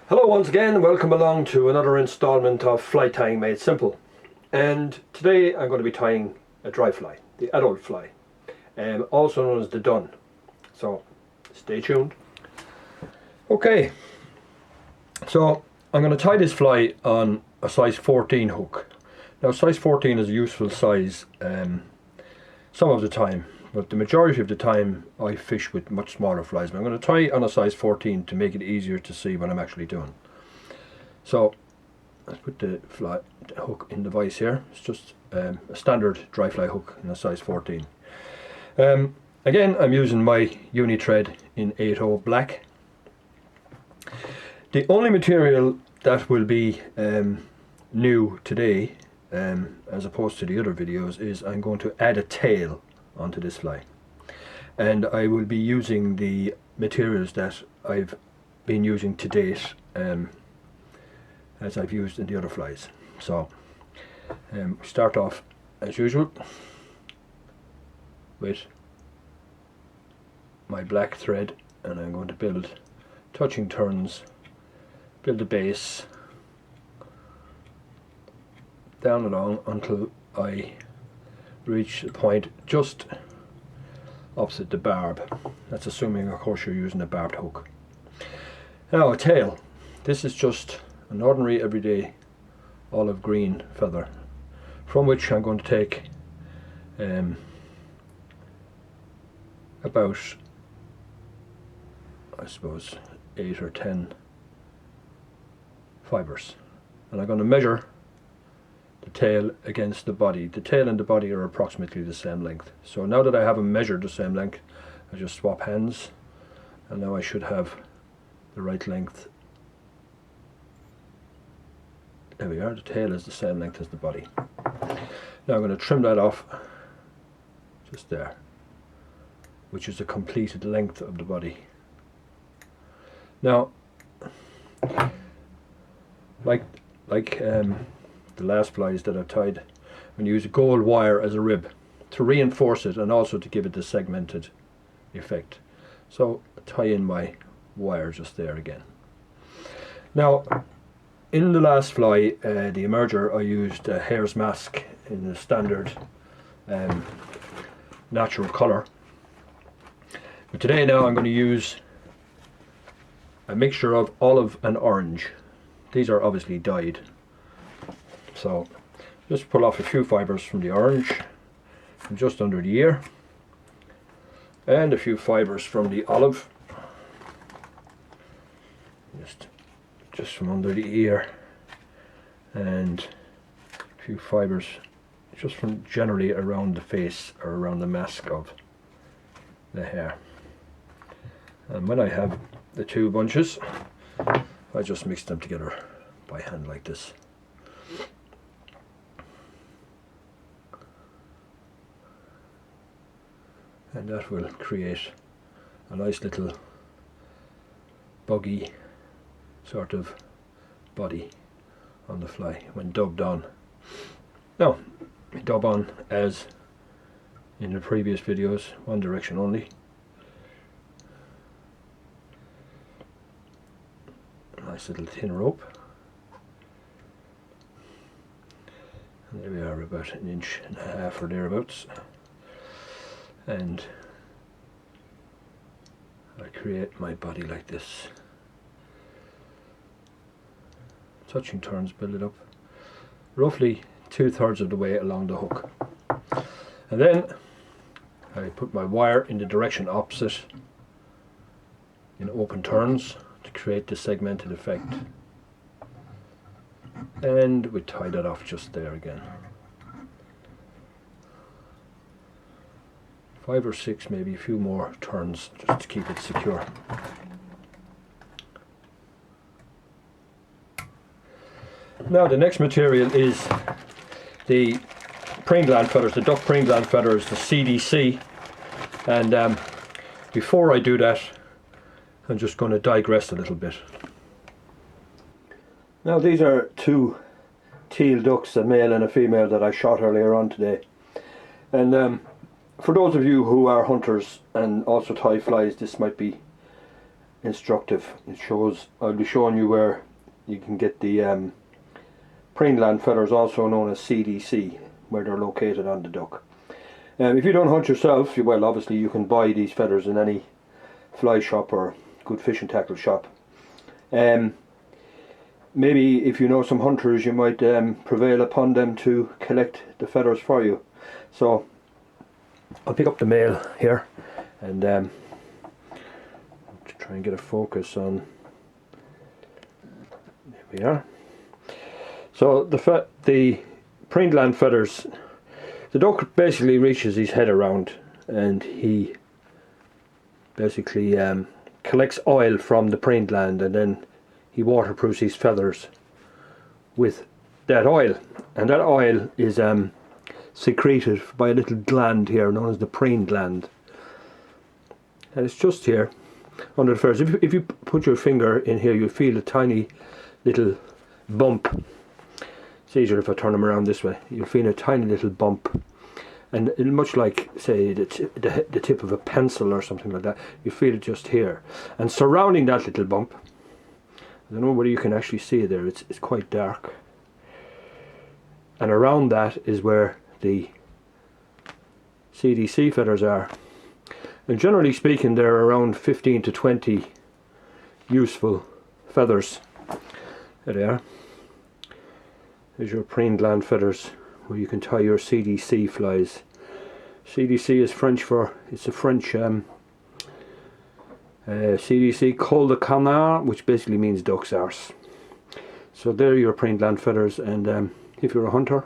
Hello once again, welcome along to another installment of Fly Tying Made Simple. And today I'm going to be tying a dry fly, the adult fly, also known as the Dun. So stay tuned. Okay, so I'm going to tie this fly on a size 14 hook. Now size 14 is a useful size some of the time, but the majority of the time I fish with much smaller flies. But I'm going to tie on a size 14 to make it easier to see what I'm actually doing. So let's put the hook in the vise here. It's just a standard dry fly hook in a size 14. Again, I'm using my uni thread in 8/0 black. The only material that will be new today, as opposed to the other videos, is I'm going to add a tail onto this fly, and I will be using the materials that I've been using to date, as I've used in the other flies. So start off as usual with my black thread, and I'm going to build touching turns, build a base down along until I reach the point just opposite the barb. That's assuming of course you're using a barbed hook. Now a tail. This is just an ordinary everyday olive green feather, from which I'm going to take about, I suppose, 8 or 10 fibers, and I'm going to measure the tail against the body. The tail and the body are approximately the same length. So now that I have them measured the same length, I just swap hands, and now I should have the right length. There we are, the tail is the same length as the body. Now I'm going to trim that off just there, which is the completed length of the body. Now, like the last flies that I've tied, I'm going to use a gold wire as a rib to reinforce it and also to give it the segmented effect. So tie in my wire just there again. Now in the last fly, the emerger, I used a hare's mask in the standard natural colour. But today now I'm going to use a mixture of olive and orange. These are obviously dyed. So just pull off a few fibers from the orange from just under the ear, and a few fibers from the olive just from under the ear, and a few fibers just from generally around the face or around the mask of the hair. And when I have the two bunches, I just mix them together by hand like this. And that will create a nice little buggy sort of body on the fly when dubbed on. Now, dub on as in the previous videos, one direction only. Nice little thin rope. And there we are, about 1.5 inches or thereabouts. And I create my body like this. Touching turns, build it up roughly 2/3 of the way along the hook, and then I put my wire in the direction opposite in open turns to create the segmented effect, and we tie that off just there again. 5 or 6, maybe a few more turns just to keep it secure. Now the next material is the praying gland feathers, the duck praying gland feathers, the CDC, and before I do that I'm just going to digress a little bit. Now these are two teal ducks, a male and a female, that I shot earlier on today, and for those of you who are hunters and also tie flies, this might be instructive. I'll be showing you where you can get the preen gland feathers, also known as CDC, where they're located on the duck. If you don't hunt yourself, well, obviously you can buy these feathers in any fly shop or good fishing tackle shop. Maybe if you know some hunters, you might prevail upon them to collect the feathers for you. So I'll pick up the male here and try and get a focus on. There we are. So the preen gland feathers, the duck basically reaches his head around and he basically collects oil from the preen gland, and then he waterproofs his feathers with that oil, and that oil is secreted by a little gland here known as the preen gland, and it's just here under the feathers. If you put your finger in here, you feel a tiny little bump. It's easier if I turn them around this way. You'll feel a tiny little bump, and much like, say, the tip of a pencil or something like that, you feel it just here. And surrounding that little bump, I don't know whether you can actually see it there, it's quite dark. And around that is where the CDC feathers are. And generally speaking, there are around 15 to 20 useful feathers. There they are. There's your preen gland feathers, where you can tie your CDC flies. CDC is French for, it's a French CDC cul de canard, which basically means duck's arse. So there are your preen gland feathers, and if you're a hunter,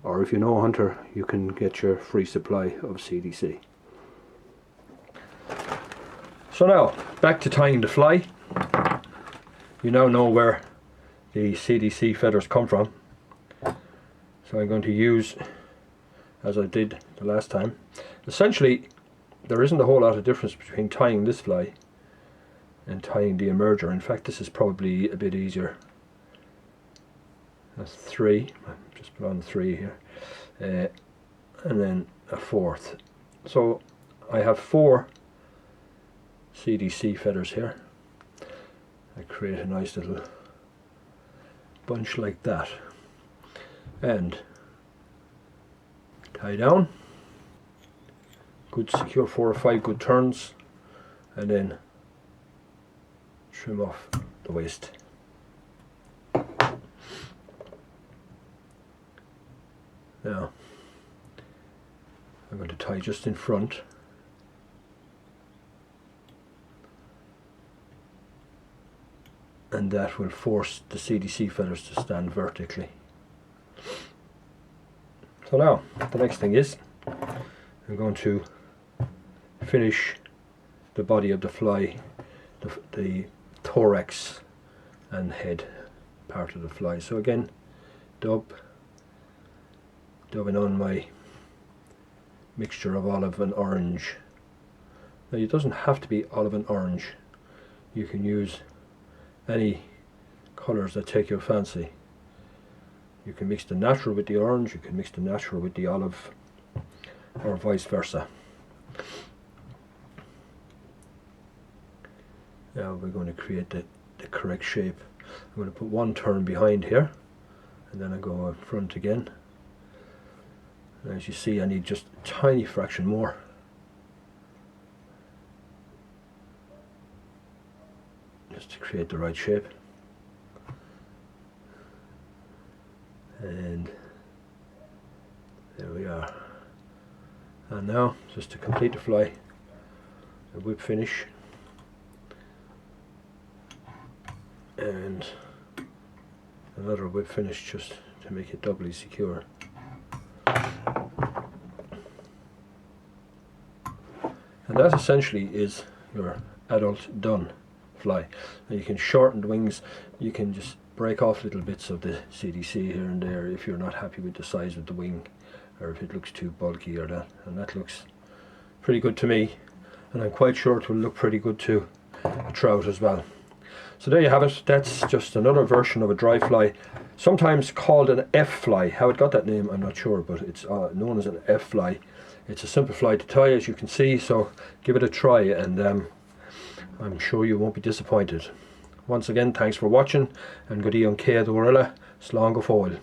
or if you know a hunter, you can get your free supply of CDC. So now, back to tying the fly. You now know where the CDC feathers come from. So I'm going to use, as I did the last time, essentially there isn't a whole lot of difference between tying this fly and tying the emerger. In fact, this is probably a bit easier. That's 3, just put on 3 here, and then a 4th. So I have 4 CDC feathers here. I create a nice little bunch like that and tie down. Good secure 4 or 5 good turns, and then trim off the waist. Now I'm going to tie just in front, and that will force the CDC feathers to stand vertically. So now the next thing is I'm going to finish the body of the fly, the thorax and head part of the fly. So again, dubbing on my mixture of olive and orange. Now it doesn't have to be olive and orange. You can use any colours that take your fancy. You can mix the natural with the orange, you can mix the natural with the olive, or vice versa. Now we're going to create the correct shape. I'm going to put 1 turn behind here, and then I go in front again. And as you see, I need just a tiny fraction more. Just to create the right shape. And there we are. And now, just to complete the fly, a whip finish, and another whip finish just to make it doubly secure. And that essentially is your adult done fly. Now you can shorten the wings, you can just break off little bits of the CDC here and there if you're not happy with the size of the wing, or if it looks too bulky or that, and that looks pretty good to me, and I'm quite sure it will look pretty good to a trout as well. So there you have it. That's just another version of a dry fly, sometimes called an F fly. How it got that name I'm not sure, but it's known as an F fly. It's a simple fly to tie, as you can see, so give it a try, and I'm sure you won't be disappointed. Once again, thanks for watching, and good evening, Kay the Gorilla. Slán go fóill.